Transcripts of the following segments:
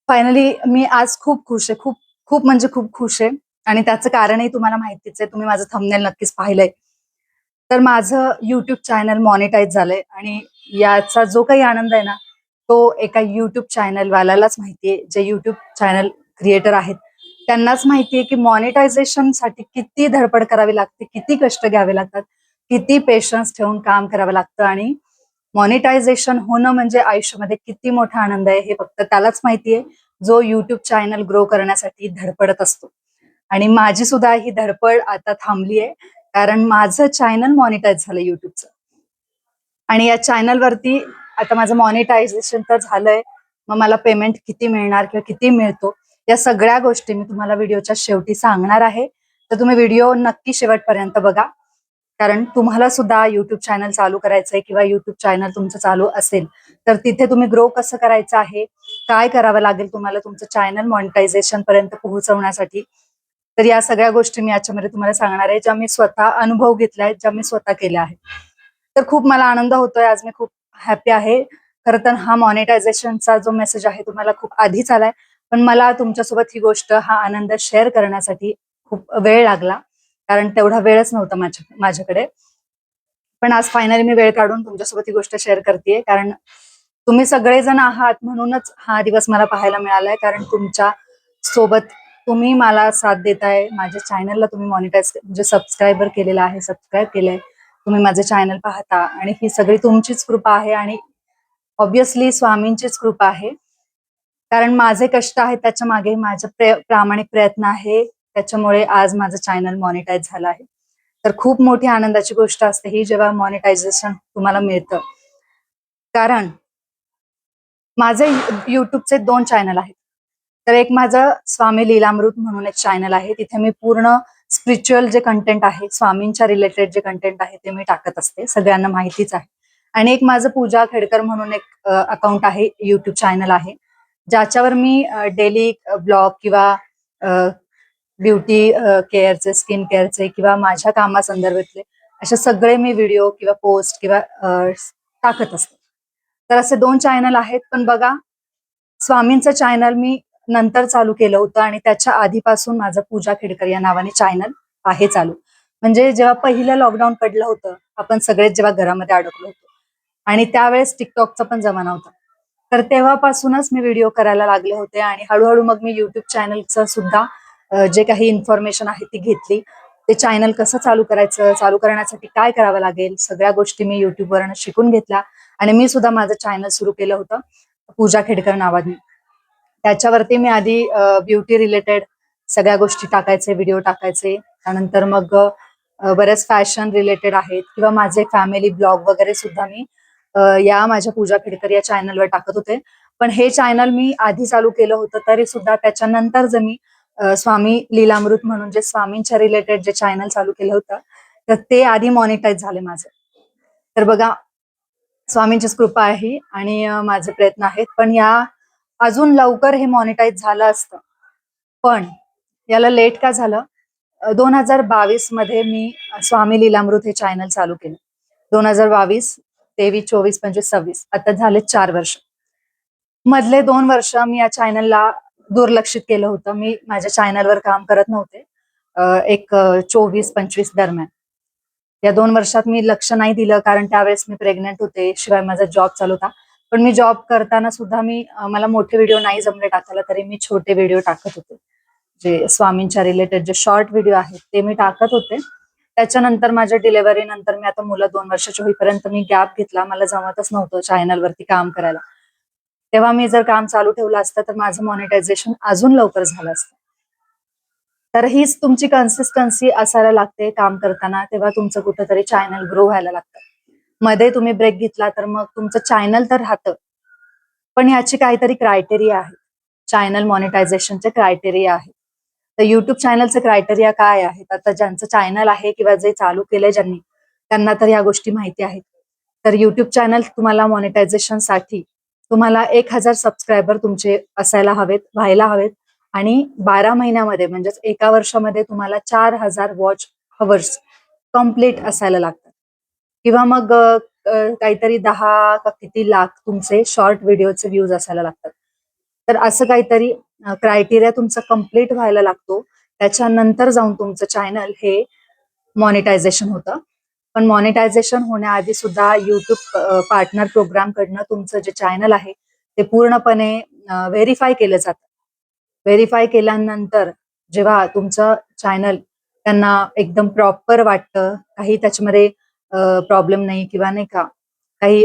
Finally मी आज खूप खुश आहे. खूप खूप म्हणजे खूप खुश आहे आणि त्याचं कारणही तुम्हाला माहितीच आहे. तुम्ही माझं थंबनेल नक्कीच पाहिलंय. तर माझं YouTube चॅनल मॉनिटाईज झालंय आणि याचा जो काही आनंद आहे ना, तो एका YouTube चॅनलवाल्यालाच माहिती आहे. जे YouTube चॅनल क्रिएटर आहेत, त्यांनाच माहिती आहे, की मॉनिटायझेशनसाठी किती धडपड करावी लागते, किती कष्ट घ्यावे लागतात, किती पेशन्स ठेवून काम करावं लागतं आणि मॉनिटायझेशन होणं म्हणजे आयुष्यामध्ये किती मोठा आनंद आहे, हे फक्त त्यालाच माहिती आहे, जो YouTube चॅनल ग्रो करण्यासाठी धडपडत असतो. आणि माझी सुद्धा ही धडपड आता थांबली आहे. कारण माझं चॅनल मॉनिटाईज झालं YouTubeचं. आणि या चॅनलवरती आता माझं मॉनिटायझेशन तर झालंय. मग मला पेमेंट किती मिळणार किंवा किती मिळतो, या सगळ्या गोष्टी मी तुम्हाला व्हिडिओच्या शेवटी सांगणार आहे. तर तुम्ही व्हिडिओ नक्की शेवटपर्यंत बघा. कारण तुम्हाला सुद्धा YouTube चॅनल चालू करायचंय किंवा YouTube चॅनल तुमचं चालू असेल, तर तिथे तुम्ही ग्रो कसं करायचं आहे, काय करावं लागेल तुम्हाला तुमचं चॅनल मॉनिटायझेशन पर्यंत पोहोचवण्यासाठी. तर या सगळ्या गोष्टी मी याच्यामध्ये तुम्हाला सांगणार आहे, ज्या मी स्वतः अनुभव घेतलाय, ज्या मी स्वतः केल्या आहेत. तर खूप मला आनंद होतोय. आज मी खूप हॅपी आहे. खरं तर हा मॉनिटायझेशनचा जो मेसेज आहे तो मला खूप आधीच आलाय. पण मला तुमच्यासोबत ही गोष्ट, हा आनंद शेअर करण्यासाठी खूप वेळ लागला. कारण तेवढा वेळच नव्हता माझ्याकडे. पण आज फायनली मी वेळ काढून तुमच्यासोबत ही गोष्ट शेअर करतेय. कारण तुम्ही सगळेजण आहात म्हणूनच हा दिवस मला पाहायला मिळालाय. कारण तुमच्या सोबत तुम्ही मला साथ देताय. माझ्या चॅनलला तुम्ही मॉनिटाईज म्हणजे सबस्क्राईबर केलेला आहे, सबस्क्राईब केलंय. तुम्ही माझं चॅनल पाहता आणि ही सगळी तुमचीच कृपा आहे आणि ऑब्व्हियसली स्वामींचीच कृपा आहे. कारण माझे कष्ट आहेत, त्याच्या मागे माझा प्रामाणिक प्रयत्न आहे. त्याच्यामुळे आज माझं चॅनल मॉनिटाईज झालं आहे. तर खूप मोठी आनंदाची गोष्ट असते ही, जेव्हा मॉनिटायझेशन तुम्हाला मिळतं. कारण माझे युट्यूबचे 2 चॅनल आहेत. तर एक माझं स्वामी लीलामृत म्हणून एक चॅनल आहे. तिथे मी पूर्ण स्पिरिच्युअल जे कंटेंट आहे, स्वामींच्या रिलेटेड जे कंटेंट आहे ते मी टाकत असते. सगळ्यांना माहितीच आहे. आणि एक माझं पूजा खेडकर म्हणून एक अकाउंट आहे, युट्यूब चॅनल आहे. ज्याच्यावर मी डेली ब्लॉग किंवा ब्युटी केअरचे, स्किन केअरचे किंवा माझ्या कामासंदर्भातले असे सगळे मी व्हिडिओ किंवा पोस्ट किंवा टाकत असते. तर असे 2 चॅनल आहेत. पण बघा, स्वामींचं चॅनल मी नंतर चालू केलं होतं आणि त्याच्या आधीपासून माझं पूजा खेडकर या नावाने चॅनल आहे चालू. म्हणजे जेव्हा पहिलं लॉकडाऊन पडलं होतं, आपण सगळेच जेव्हा घरामध्ये अडकलो होतो आणि त्यावेळेस टिकटॉकचा पण जमाना होता. तर तेव्हापासूनच मी व्हिडिओ करायला लागले होते आणि हळूहळू मग मी युट्यूब चॅनलचं सुद्धा जे काही इन्फॉर्मेशन आहे ती घेतली. ते चॅनल कसं चालू करायचं, चालू करण्यासाठी काय करावं लागेल, सगळ्या गोष्टी मी युट्यूबवरनं शिकून घेतल्या आणि मी सुद्धा माझं चॅनल सुरू केलं होतं, पूजा खेडकर नावाने. त्याच्यावरती मी आधी ब्युटी रिलेटेड सगळ्या गोष्टी टाकायचे, व्हिडिओ टाकायचे. त्यानंतर मग बरेच फॅशन रिलेटेड आहेत किंवा माझे फॅमिली ब्लॉग वगैरे सुद्धा मी या माझ्या पूजा खेडकर या चॅनलवर टाकत होते. पण हे चॅनल मी आधी चालू केलं होतं, तरी सुद्धा त्याच्यानंतर जर मी स्वामी लीलामृत म्हणून जे स्वामींच्या रिलेटेड जे चॅनल चालू केलं होतं, तर ते आधी मॉनिटाईज झाले माझे. तर बघा, स्वामींचीच कृपा आहे आणि माझे प्रयत्न आहेत. पण या अजून लवकर हे मॉनिटाईज झालं असतं. पण याला लेट का झालं? 2022 मध्ये मी स्वामी लीलामृत हे चॅनल चालू केलं. 2022, 23, 24, 25, 26 आता झाले 4 वर्ष. मधले 2 वर्ष मी या चॅनलला दुर्लक्षित केलं होतं. मी माझ्या चॅनलवर काम करत नव्हते. एक 24-25 दरम्यान. या 2 वर्षात मी लक्ष नाही दिलं, कारण त्यावेळेस मी प्रेग्नंट होते. शिवाय माझा जॉब चालू होता. पण मी जॉब करताना सुद्धा मला मोठे व्हिडिओ नाही जमले टाकायला, तरी मी छोटे व्हिडिओ टाकत होते. जे स्वामींच्या रिलेटेड जे शॉर्ट व्हिडिओ आहेत ते मी टाकत होते. त्याच्यानंतर माझ्या डिलिव्हरी नंतर मी आता मुलं 2 वर्षाची होईपर्यंत मी गॅप घेतला. मला जमतच नव्हतं चॅनलवरती काम करायला. तेव्हा मी जर काम चालू ठेवलं असतं तर माझं मॉनिटायझेशन अजून लवकर झालं असतं. तर हीच तुमची कन्सिस्टन्सी असायला लागते काम करताना, तेव्हा तुमचं कुठंतरी चॅनल ग्रो व्हायला लागतं. मध्ये तुम्ही ब्रेक घेतला तर मग तुमचं चॅनल तर राहतं, पण ह्याची काहीतरी क्रायटेरिया आहे. चॅनल मॉनिटायझेशनचे क्रायटेरिया आहे. तर युट्यूब चॅनलचे क्रायटेरिया काय आहेत? आता ज्यांचं चॅनल आहे किंवा जे चालू केलंय ज्यांनी, त्यांना तर या गोष्टी माहिती आहेत. तर युट्यूब चॅनल तुम्हाला मॉनिटायझेशनसाठी तुम्हाला 1000 सबस्क्रायबर तुमचे असायला हवेत, व्हायला हवेत आणि 12 महिन्यामध्ये म्हणजेच एका वर्षामध्ये तुम्हाला 4000 वॉच हवर्स कंप्लीट असायला लागतात. किंवा मग काहीतरी 10 का किती लाख तुमचे शॉर्ट व्हिडिओचे व्ह्यूज असायला लागतात. तर असं काहीतरी क्रायटेरिया तुमचा कम्प्लीट व्हायला लागतो. त्याच्यानंतर जाऊन तुमचं चॅनल हे मॉनिटायझेशन होतं. पण मॉनिटायझेशन होण्याआधी सुद्धा युट्यूब पार्टनर प्रोग्राम कडनं तुमचं जे चॅनल आहे ते पूर्णपणे व्हेरीफाय केलं जातं. व्हेरीफाय केल्यानंतर जेव्हा तुमचं चॅनल त्यांना एकदम प्रॉपर वाटतं, काही त्याच्यामध्ये प्रॉब्लेम नाही किंवा नाही का काही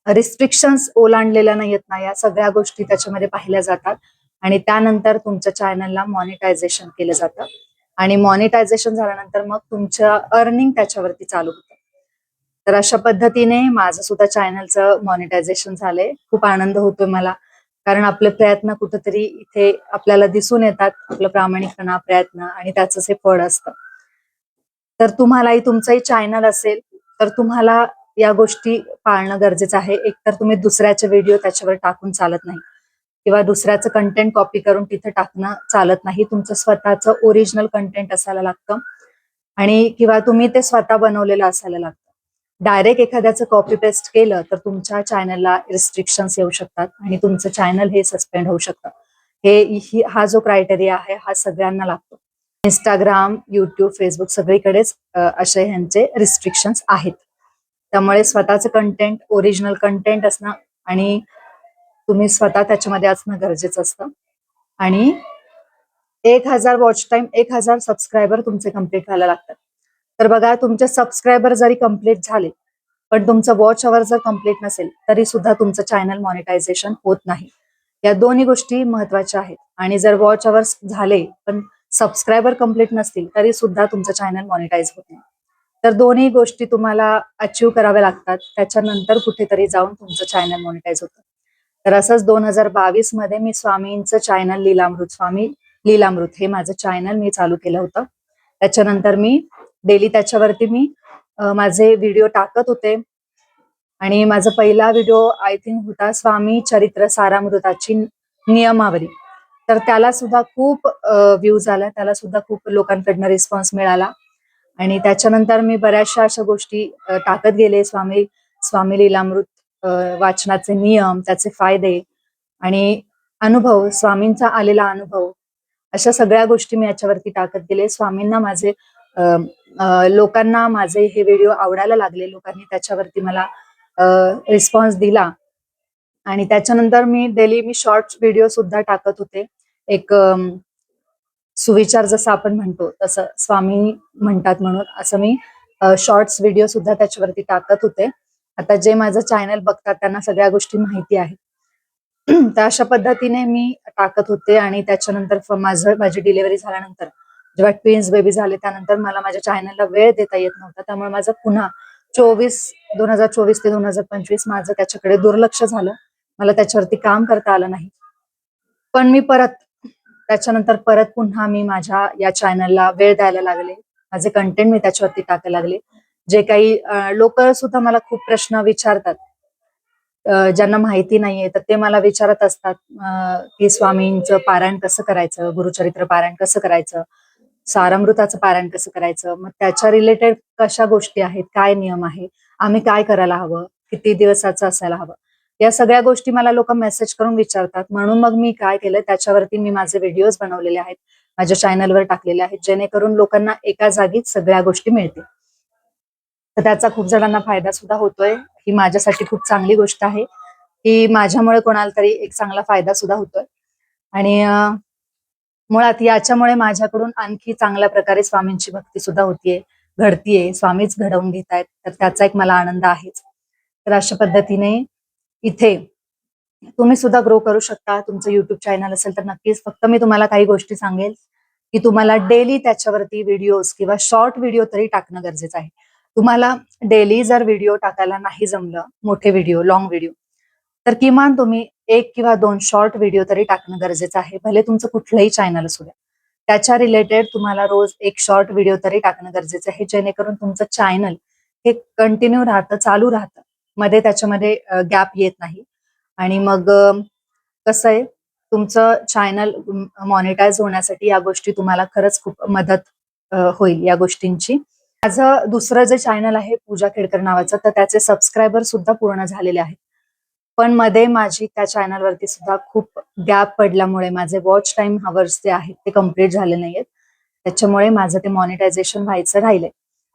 रिस्ट्रिक्शन्स ओलांडलेल्या नाहीयेत ना, या सगळ्या गोष्टी त्याच्यामध्ये पाहिल्या जातात आणि त्यानंतर तुमच्या चॅनलला मॉनिटायझेशन केलं जातं आणि मॉनिटायझेशन झाल्यानंतर मग तुमचं अर्निंग त्याच्यावरती चालू होतं. तर अशा पद्धतीने माझं सुद्धा चॅनलचं मॉनिटायझेशन झालंय. खूप आनंद होतोय मला, कारण आपले प्रयत्न कुठेतरी इथे आपल्याला दिसून येतात, आपलं प्रामाणिकपणा, प्रयत्न आणि त्याचंच हे फळ असतं. तर तुम्हालाही तुमचंही चॅनल असेल तर तुम्हाला या गोष्टी पाळणं गरजेचं आहे. एकतर तुम्ही दुसऱ्याचे व्हिडिओ त्याच्यावर टाकून चालत नाही किंवा दुसऱ्याचं कंटेंट कॉपी करून तिथे टाकणं चालत नाही. तुमचं स्वतःचं ओरिजिनल कंटेंट असायला लागतं आणि किंवा तुम्ही ते स्वतः बनवलेलं असायला लागतं. डायरेक्ट एखाद्याचं कॉपी पेस्ट केलं तर तुमच्या चॅनलला रिस्ट्रिक्शन्स येऊ शकतात आणि तुमचं चॅनल हे सस्पेंड होऊ शकतं. हा जो क्रायटेरिया आहे हा सगळ्यांना लागतो. इंस्टाग्राम, युट्यूब, फेसबुक सगळीकडेच असे ह्यांचे रिस्ट्रिक्शन्स आहेत. त्यामुळे स्वतःचं कंटेंट, ओरिजिनल कंटेंट असणं आणि तुम्ही स्वतः त्याच्यामध्ये असणं गरजेचं असतं. आणि 1000 वॉच टाइम, 1000 सबस्क्रायबर तुमचे कम्प्लीट व्हायला लागतात. तर बघा, तुमचे सबस्क्रायबर जरी कम्प्लीट झाले पण तुमचं वॉच अवर जर कम्प्लीट नसेल तरी सुद्धा तुमचं चॅनल मॉनिटायझेशन होत नाही. या दोन्ही गोष्टी महत्वाच्या आहेत. आणि जर वॉच अवर्स झाले पण सबस्क्रायबर कम्प्लीट नसतील तरी सुद्धा तुमचं चॅनल मॉनिटाईज होत नाही. तर दोन्ही गोष्टी तुम्हाला अचीव्ह कराव्या लागतात. त्याच्यानंतर कुठेतरी जाऊन तुमचं चॅनल मॉनिटाईज होतं. तर असंच 2022 मध्ये मी स्वामींचं चॅनल स्वामी लीलामृत हे माझं चॅनल मी चालू केलं होतं. त्याच्यानंतर मी डेली त्याच्यावरती मी माझे व्हिडिओ टाकत होते आणि माझा पहिला व्हिडिओ आय थिंक होता स्वामी चरित्र सारामृताची नियमावली. तर त्याला सुद्धा खूप व्ह्यूज आला, त्याला सुद्धा खूप लोकांकडनं रिस्पॉन्स मिळाला आणि त्याच्यानंतर मी बऱ्याचशा अशा गोष्टी टाकत गेले. स्वामी लीलामृत वाचनाचे नियम, त्याचे फायदे आणि अनुभव, स्वामींचा आलेला अनुभव, अशा सगळ्या गोष्टी मी याच्यावरती टाकत गेले. स्वामींना माझे लोकांना माझे हे व्हिडिओ आवडायला लागले. लोकांनी त्याच्यावरती मला रिस्पॉन्स दिला आणि त्याच्यानंतर मी डेली शॉर्ट्स व्हिडिओ सुद्धा टाकत होते. एक सुविचार जसं आपण म्हणतो तसं स्वामी म्हणतात म्हणून असं मी शॉर्ट्स व्हिडिओ सुद्धा त्याच्यावरती टाकत होते. आता जे माझं चॅनल बघतात त्यांना सगळ्या गोष्टी माहिती आहेत. तर अशा पद्धतीने मी टाकत होते आणि त्याच्यानंतर माझी डिलिव्हरी झाल्यानंतर जेव्हा ट्विन्स बेबी झाले त्यानंतर मला माझ्या चॅनलला वेळ देता येत नव्हता. त्यामुळे माझं पुन्हा 2024 ते 2025 माझं त्याच्याकडे दुर्लक्ष झालं. मला त्याच्यावरती काम करता आलं नाही. पण मी त्याच्यानंतर पुन्हा मी माझ्या या चॅनलला वेळ द्यायला लागले. माझे कंटेंट मी त्याच्यावरती टाकायला लागले. जे काही लोक सुद्धा मला खूप प्रश्न विचारतात, ज्यांना माहिती नाहीये तर ते मला विचारत असतात की स्वामींचं पारायण कसं करायचं, गुरुचरित्र पारायण कसं करायचं, सारामृताचं पारायण कसं करायचं, मग त्याच्या रिलेटेड कशा गोष्टी आहेत, काय नियम आहे, आम्ही काय करायला हवं, किती दिवसाचं असायला हवं, या सगळ्या गोष्टी मला लोक मेसेज करून विचारतात. म्हणून मग मी काय केलं, त्याच्यावरती मी माझे व्हिडिओज बनवलेले आहेत, माझ्या चॅनलवर टाकलेले आहेत, जेणेकरून लोकांना एका जागीच सगळ्या गोष्टी मिळतील. तर त्याचा खूप जणांना फायदा सुद्धा होतोय. ही माझ्यासाठी खूप चांगली गोष्ट आहे की माझ्यामुळे कोणाला तरी एक चांगला फायदा सुद्धा होतोय. आणि मुळात याच्यामुळे माझ्याकडून आणखी चांगल्या प्रकारे स्वामींची भक्ती सुद्धा होतीये, घडतीये, स्वामीच घडवून घेतायत. तर त्याचा एक मला आनंद आहेच. तर अशा पद्धतीने इथे तुम्ही सुद्धा ग्रो करू शकता. तुमचं युट्यूब चॅनल असेल तर नक्कीच. फक्त मी तुम्हाला काही गोष्टी सांगेल की तुम्हाला डेली त्याच्यावरती व्हिडिओज किंवा शॉर्ट व्हिडिओ तरी टाकणं गरजेचं आहे. तुम्हाला डेली जर व्हिडिओ टाकायला नाही जमलं, मोठे व्हिडिओ, लॉंग व्हिडिओ, तर किमान तुम्ही 1 किंवा 2 शॉर्ट व्हिडिओ तरी टाकणं गरजेचं आहे. भले तुमचं कुठलंही चॅनल असू द्या. त्याच्या रिलेटेड तुम्हाला रोज एक शॉर्ट व्हिडिओ तरी टाकणं गरजेचं आहे, जेणेकरून तुमचं चॅनल हे कंटिन्यू राहतं, चालू राहतं. मध्ये त्याच्यामध्ये गॅप येत नाही. आणि मग कसं आहे, तुमचं चॅनल मॉनिटाईज होण्यासाठी या गोष्टी तुम्हाला खरंच खूप मदत होईल या गोष्टींची. माझं दुसरं जे चॅनल आहे पूजा खेडकर नावाचं, तर त्याचे सबस्क्रायबर सुद्धा पूर्ण झालेले आहेत. पण मध्ये माझी त्या चॅनलवरती सुद्धा खूप गॅप पडल्यामुळे माझे वॉच टाइम हवर्स जे आहेत ते कम्प्लीट झाले नाहीयेत. त्याच्यामुळे माझं ते मॉनिटायझेशन व्हायचं राहिलंय.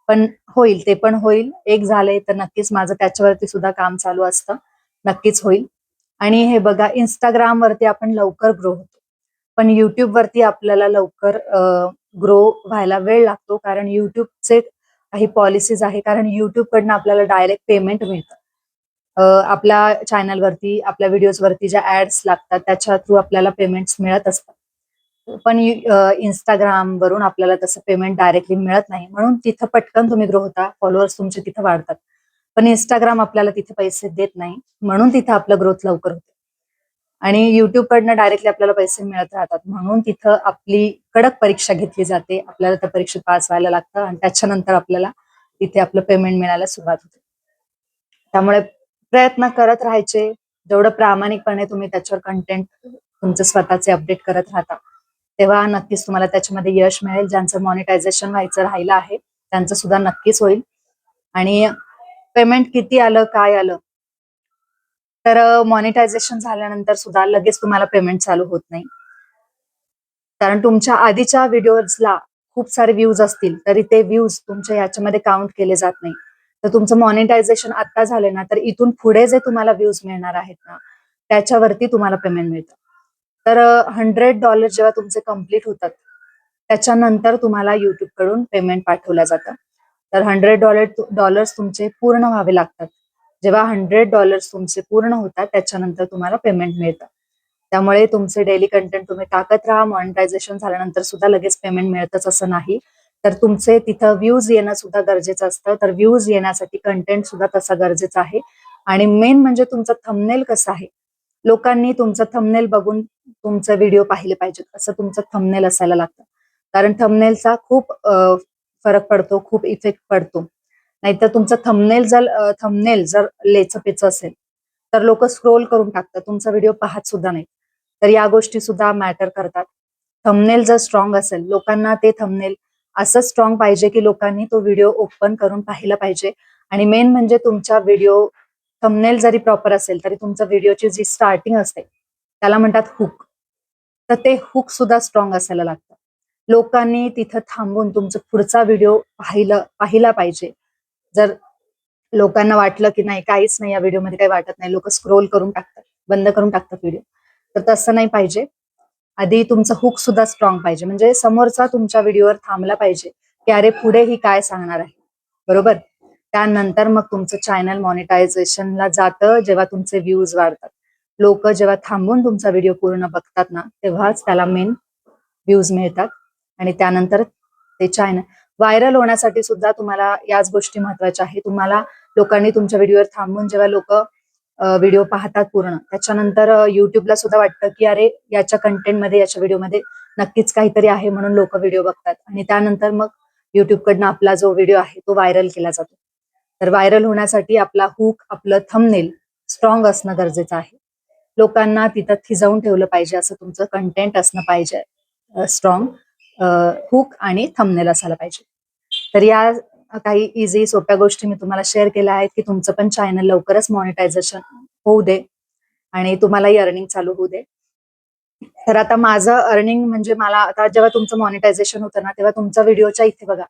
पण होईल, ते पण होईल. एक झालंय तर नक्कीच माझं त्याच्यावरती सुद्धा काम चालू असतं. नक्कीच होईल. आणि हे बघा, Instagram वरती आपण लवकर ग्रो होतो. पण YouTube वरती आपल्याला लवकर ग्रो व्हायला वेळ लागतो, कारण YouTubeचे काही पॉलिसीज आहे. कारण YouTube कडनं आपल्याला डायरेक्ट पेमेंट मिळतं. आपल्या चॅनलवरती, आपल्या व्हिडिओजवरती ज्या ऍड्स लागतात त्याच्या थ्रू आपल्याला पेमेंट्स मिळत असतात. पण Instagram वरून आपल्याला तसं पेमेंट डायरेक्टली मिळत नाही. म्हणून तिथं पटकन तुम्ही ग्रो होता, फॉलोअर्स तुमचे तिथं वाढतात. पण Instagram आपल्याला तिथे पैसे देत नाही, म्हणून तिथं आपलं ग्रोथ लवकर होते. आणि YouTube कडनं डायरेक्टली आपल्याला पैसे मिळत राहतात, म्हणून तिथं आपली कडक परीक्षा घेतली जाते. आपल्याला त्या परीक्षेत पास व्हायला लागतं आणि त्याच्यानंतर आपल्याला तिथे आपलं पेमेंट मिळायला सुरुवात होते. त्यामुळे प्रयत्न करत राहायचे. जेवढं प्रामाणिकपणे तुम्ही त्याच्यावर कंटेंट तुमचे स्वतःचे अपडेट करत राहता, तेव्हा नक्कीच तुम्हाला त्याच्यामध्ये यश मिळेल. ज्यांचं मॉनिटायझेशन व्हायचं राहिलं आहे त्यांचं सुद्धा नक्कीच होईल. आणि पेमेंट किती आलं, काय आलं, तर मॉनिटायझेशन झाल्यानंतर सुद्धा लगेच तुम्हाला पेमेंट चालू होत नाही. कारण तुमच्या आधीच्या व्हिडिओजला खूप सारे व्ह्यूज असतील तरी ते व्ह्यूज तुमच्या याच्यामध्ये काउंट केले जात नाही. तर तुमचं मॉनिटायझेशन आता झाले ना, तर इथून पुढे जे तुम्हाला व्ह्यूज मिळणार आहेत ना, त्याच्यावरती तुम्हाला पेमेंट मिळतं. तर $100 जेव्हा तुमचे कम्प्लीट होतात, त्याच्यानंतर तुम्हाला YouTube कडून पेमेंट पाठवलं जातं. तर $100 तुमचे पूर्ण व्हावे लागतात. जेव्हा $100 तुमचे पूर्ण होतात त्याच्यानंतर तुम्हाला पेमेंट मिळतं. त्यामुळे तुमचे डेली कंटेंट तुम्ही टाकत राहा. मॉनिटायझेशन झाल्यानंतर सुद्धा लगेच पेमेंट मिळतच असं नाही. तर तुमचे तिथं व्ह्यूज येणं सुद्धा गरजेचं असतं. तर व्ह्यूज येण्यासाठी कंटेंट सुद्धा तसा गरजेचा आहे. आणि मेन म्हणजे तुमचं थंबनेल कसं आहे. लोकांनी तुमचं थंबनेल बघून तुमचे व्हिडिओ पाहिले पाहिजेत, असं तुमचं थंबनेल असायला लागतं. कारण थंबनेलचा खूप फरक पडतो, खूप इफेक्ट पडतो. नाहीतर तुमचं थंबनेल जर लेचपेचं असेल तर लोक स्क्रोल करून टाकतात, तुमचा व्हिडिओ पाहत सुद्धा नाही. तर या गोष्टी सुद्धा मॅटर करतात. थंबनेल जर स्ट्रॉंग असेल, लोकांना ते थंबनेल असं स्ट्रॉंग पाहिजे की लोकांनी तो व्हिडिओ ओपन करून पाहिला पाहिजे. आणि मेन म्हणजे तुमचा व्हिडिओ थंबनेल जरी प्रॉपर असेल तरी तुमच्या व्हिडिओची जी स्टार्टिंग असते त्याला म्हणतात हुक. तर ते हुक सुद्धा स्ट्रॉंग असायला लागतं. लोकांनी तिथं थांबून तुमचा पुढचा व्हिडिओ पाहिला पाहिजे. जर लोकांना वाटलं की नाही, काहीच नाही या व्हिडिओमध्ये, काही वाटत नाही, लोक स्क्रोल करून टाकतात, बंद करून टाकतात व्हिडिओ, तर तसं नाही पाहिजे. आधी तुमचा हुक सुद्धा स्ट्रॉंग पाहिजे, म्हणजे समोरचा तुमच्या व्हिडिओवर थांबला पाहिजे की अरे पुढे ही काय सांगणार आहे, बरोबर. त्यानंतर मग तुमचं चॅनल मॉनिटायझेशनला जातं, जेव्हा तुमचे व्ह्यूज वाढतात. लोक जेव्हा थांबून तुमचा व्हिडिओ पूर्ण बघतात ना, तेव्हाच त्याला मेन व्ह्यूज मिळतात. आणि त्यानंतर ते चॅनल व्हायरल होण्यासाठी सुद्धा तुम्हाला याच गोष्टी महत्वाच्या आहेत. तुम्हाला लोकांनी तुमच्या व्हिडिओवर थांबून जेव्हा लोक व्हिडिओ पाहतात पूर्ण, त्याच्यानंतर युट्यूबला सुद्धा वाटतं की अरे याच्या कंटेंटमध्ये, याच्या व्हिडिओमध्ये नक्कीच काहीतरी आहे, म्हणून लोक व्हिडिओ बघतात. आणि त्यानंतर मग युट्यूबकडनं आपला जो व्हिडिओ आहे तो व्हायरल केला जातो. तर व्हायरल होण्यासाठी आपला हुक, आपलं थंबनेल स्ट्रॉंग असणं गरजेचं आहे. लोकांना तिथं थिजवून ठेवलं पाहिजे असं तुमचं कंटेंट असणं पाहिजे. स्ट्रॉंग हुक आणि थंबनेल असायला पाहिजे. तर या काही इझी सोप्या गोष्टी मी तुम्हाला शेअर केल्या आहेत की तुमचं पण चॅनल लवकरच मॉनिटायझेशन होऊ दे आणि तुम्हालाही अर्निंग चालू होऊ दे. तर आता माझं अर्निंग म्हणजे, मला आता जेव्हा तुमचं मॉनिटायझेशन होतं ना, तेव्हा तुमच्या व्हिडिओच्या इथे बघा,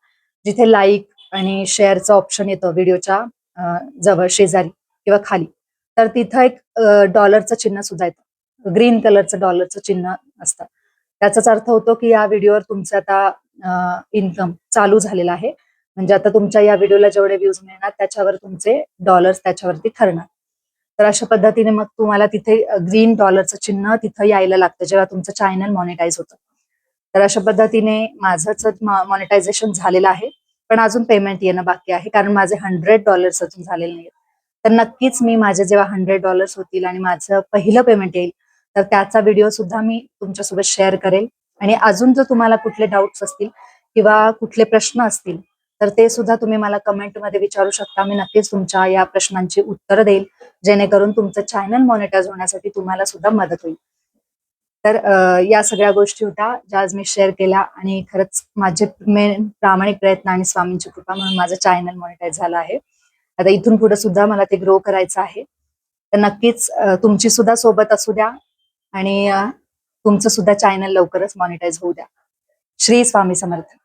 जिथे लाईक आणि शेअरचं ऑप्शन येतं व्हिडिओच्या जवळ, शेजारी किंवा खाली, तर तिथं एक डॉलरचं चिन्ह सुद्धा येतं. ग्रीन कलरचं डॉलरचं चिन्ह असतं. त्याचाच अर्थ होतो की या व्हिडिओवर तुमचं आता इन्कम चालू झालेलं आहे. म्हणजे आता तुमच्या या व्हिडिओला जेवढे व्ह्यूज मिळणार त्याच्यावर तुमचे डॉलर्स त्याच्यावरती ठरणार. तर अशा पद्धतीने मग तुम्हाला तिथे ग्रीन डॉलरचं चिन्ह तिथं यायला लागतं जेव्हा तुमचं चॅनल मॉनिटाईज होतं. तर अशा पद्धतीने माझंच मॉनिटायझेशन झालेलं आहे, पण अजून पेमेंट येणं बाकी आहे, कारण माझे $100 अजून झालेले नाहीत. तर नक्कीच मी माझे जेव्हा $100 होतील आणि माझं पहिलं पेमेंट येईल, तर त्याचा व्हिडिओ सुद्धा मी तुमच्यासोबत शेअर करेल. आणि अजून जर तुम्हाला कुठले डाऊट्स असतील किंवा कुठले प्रश्न असतील तर ते सुद्धा तुम्ही मला कमेंटमध्ये विचारू शकता. मी नक्कीच तुमच्या या प्रश्नांची उत्तरं देईल, जेणेकरून तुमचं चॅनल मॉनिटाईज होण्यासाठी तुम्हाला सुद्धा मदत होईल. तर या सगळ्या गोष्टी होत्या ज्या आज मी शेअर केल्या, आणि खरंच माझे मेन प्रामाणिक प्रयत्न आणि स्वामींची कृपा म्हणून माझं चॅनल मॉनिटाईज झालं आहे. आता इथून पुढे सुद्धा मला ते ग्रो करायचं आहे. तर नक्कीच तुमची सुद्धा सोबत असू द्या आणि तुमचं सुद्धा चॅनल लवकरच मॉनिटाईज होऊ द्या. श्री स्वामी समर्थ.